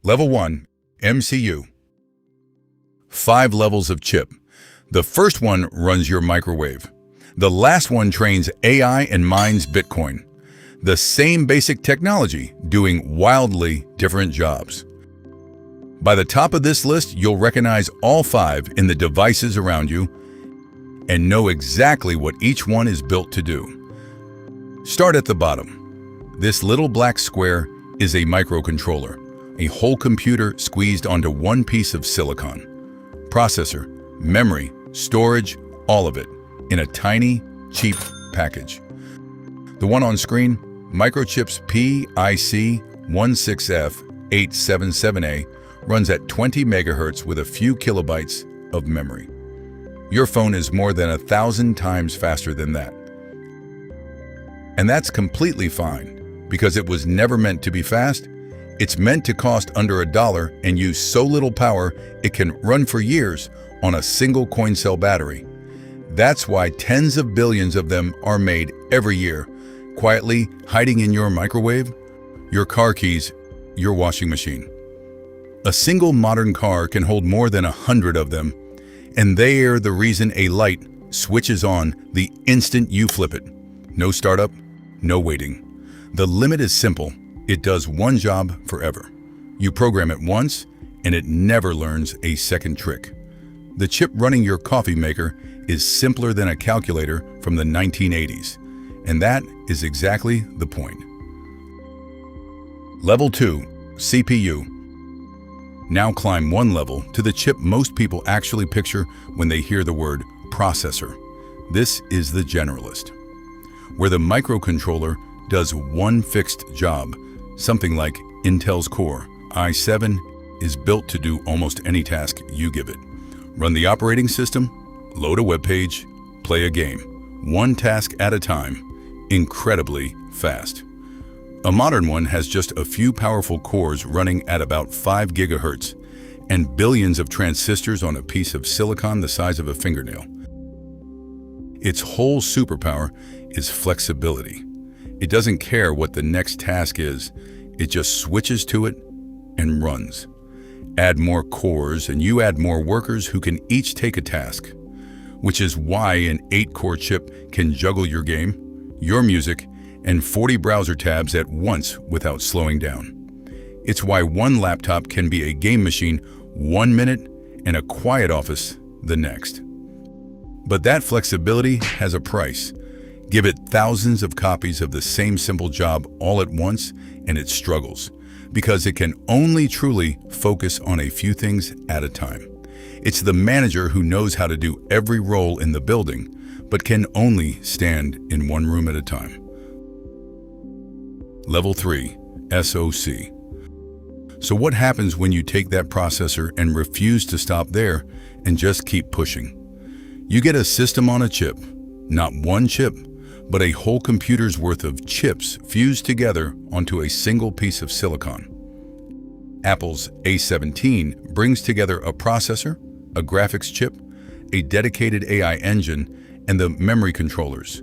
Level 1, MCU. 5 levels of chip. The first one runs your microwave. The last one trains AI and mines Bitcoin. The same basic technology, doing wildly different jobs. By the top of this list, you'll recognize all 5 in the devices around you and know exactly what each one is built to do. Start at the bottom. This little black square is a microcontroller, a whole computer squeezed onto one piece of silicon. Processor, memory, storage, all of it, in a tiny, cheap package. The one on screen, Microchip's PIC16F877A, runs at 20 megahertz with a few kilobytes of memory. Your phone is more than 1,000 times faster than that. And that's completely fine, because it was never meant to be fast. It's meant to cost under $1 and use so little power it can run for years on a single coin cell battery. That's why tens of billions of them are made every year, quietly hiding in your microwave, your car keys, your washing machine. A single modern car can hold more than 100 of them, and they are the reason a light switches on the instant you flip it. No startup, no waiting. The limit is simple. It does one job forever. You program it once, and it never learns a second trick. The chip running your coffee maker is simpler than a calculator from the 1980s, and that is exactly the point. Level 2, CPU. Now climb one level to the chip most people actually picture when they hear the word processor. This is the generalist, where the microcontroller does one fixed job. Something like Intel's Core i7 is built to do almost any task you give it. Run the operating system, load a web page, play a game, one task at a time, incredibly fast. A modern one has just a few powerful cores running at about 5 gigahertz and billions of transistors on a piece of silicon the size of a fingernail. Its whole superpower is flexibility. It doesn't care what the next task is, it just switches to it and runs. Add more cores and you add more workers who can each take a task, which is why an 8-core chip can juggle your game, your music, and 40 browser tabs at once without slowing down. It's why one laptop can be a game machine 1 minute and a quiet office the next. But that flexibility has a price. Give it thousands of copies of the same simple job all at once and it struggles, because it can only truly focus on a few things at a time. It's the manager who knows how to do every role in the building, but can only stand in one room at a time. Level 3, SoC. So what happens when you take that processor and refuse to stop there and just keep pushing? You get a system on a chip, not one chip, but a whole computer's worth of chips fused together onto a single piece of silicon. Apple's A17 brings together a processor, a graphics chip, a dedicated AI engine, and the memory controllers.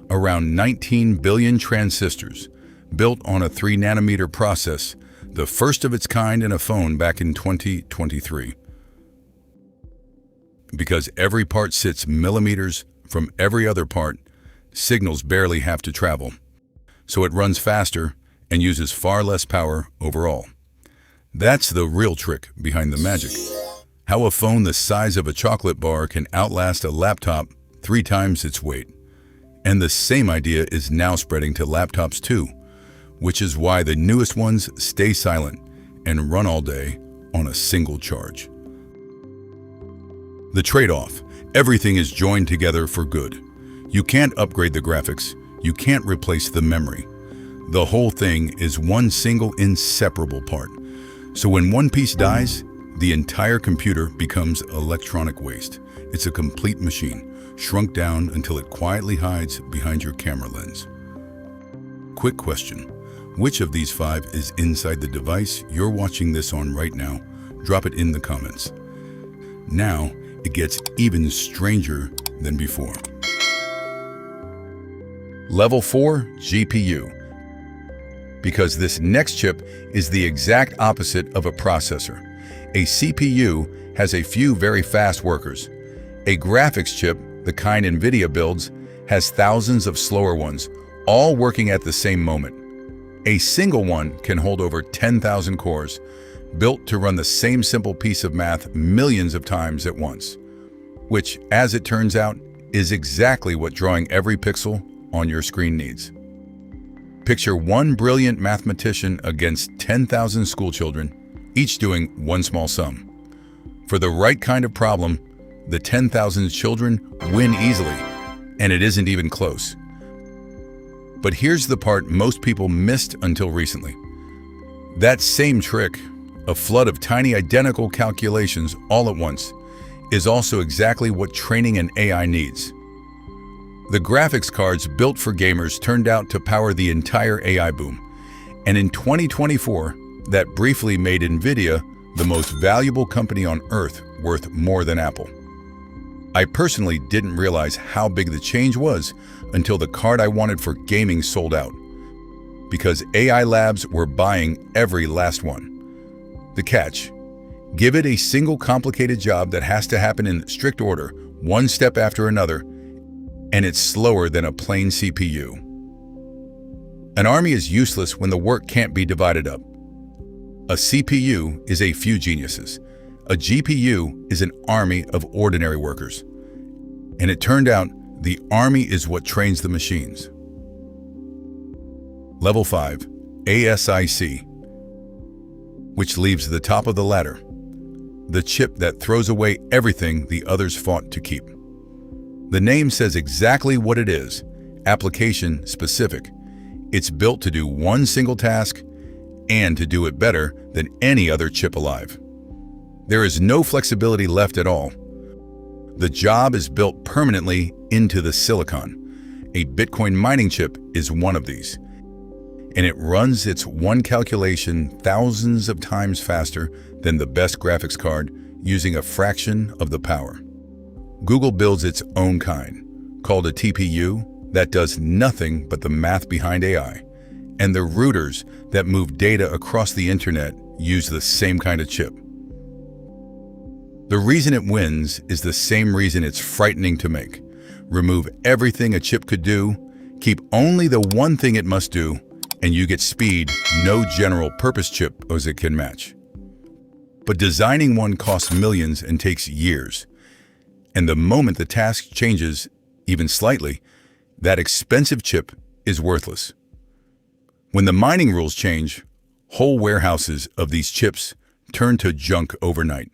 Around 19 billion transistors, built on a 3-nanometer process, the first of its kind in a phone back in 2023. Because every part sits millimeters from every other part, signals barely have to travel. So it runs faster and uses far less power overall. That's the real trick behind the magic. How a phone the size of a chocolate bar can outlast a laptop 3 times its weight. And the same idea is now spreading to laptops too, which is why the newest ones stay silent and run all day on a single charge. The trade-off: everything is joined together for good. You can't upgrade the graphics, you can't replace the memory. The whole thing is one single inseparable part. So when one piece dies, the entire computer becomes electronic waste. It's a complete machine, shrunk down until it quietly hides behind your camera lens. Quick question: which of these 5 is inside the device you're watching this on right now? Drop it in the comments. Now, it gets even stranger than before. Level 4, GPU. because this next chip is the exact opposite of a processor. A CPU has a few very fast workers. A graphics chip, the kind NVIDIA builds, has thousands of slower ones, all working at the same moment. A single one can hold over 10,000 cores, built to run the same simple piece of math millions of times at once, which, as it turns out, is exactly what drawing every pixel on your screen needs. Picture one brilliant mathematician against 10,000 schoolchildren, each doing one small sum. For the right kind of problem, the 10,000 children win easily, and it isn't even close. But here's the part most people missed until recently. That same trick, a flood of tiny identical calculations all at once, is also exactly what training an AI needs. The graphics cards built for gamers turned out to power the entire AI boom. And in 2024, that briefly made NVIDIA the most valuable company on Earth, worth more than Apple. I personally didn't realize how big the change was until the card I wanted for gaming sold out, because AI labs were buying every last one. The catch: give it a single complicated job that has to happen in strict order, one step after another, and it's slower than a plain CPU. An army is useless when the work can't be divided up. A CPU is a few geniuses. A GPU is an army of ordinary workers. And it turned out the army is what trains the machines. Level 5, ASIC, which leaves the top of the ladder, the chip that throws away everything the others fought to keep. The name says exactly what it is, application specific. It's built to do one single task and to do it better than any other chip alive. There is no flexibility left at all. The job is built permanently into the silicon. A Bitcoin mining chip is one of these, and it runs its one calculation thousands of times faster than the best graphics card, using a fraction of the power. Google builds its own kind, called a TPU, that does nothing but the math behind AI, and the routers that move data across the internet use the same kind of chip. The reason it wins is the same reason it's frightening to make. Remove everything a chip could do, keep only the one thing it must do, and you get speed no general-purpose chip ASIC can match. But designing one costs millions and takes years. And the moment the task changes, even slightly, that expensive chip is worthless. When the mining rules change, whole warehouses of these chips turn to junk overnight.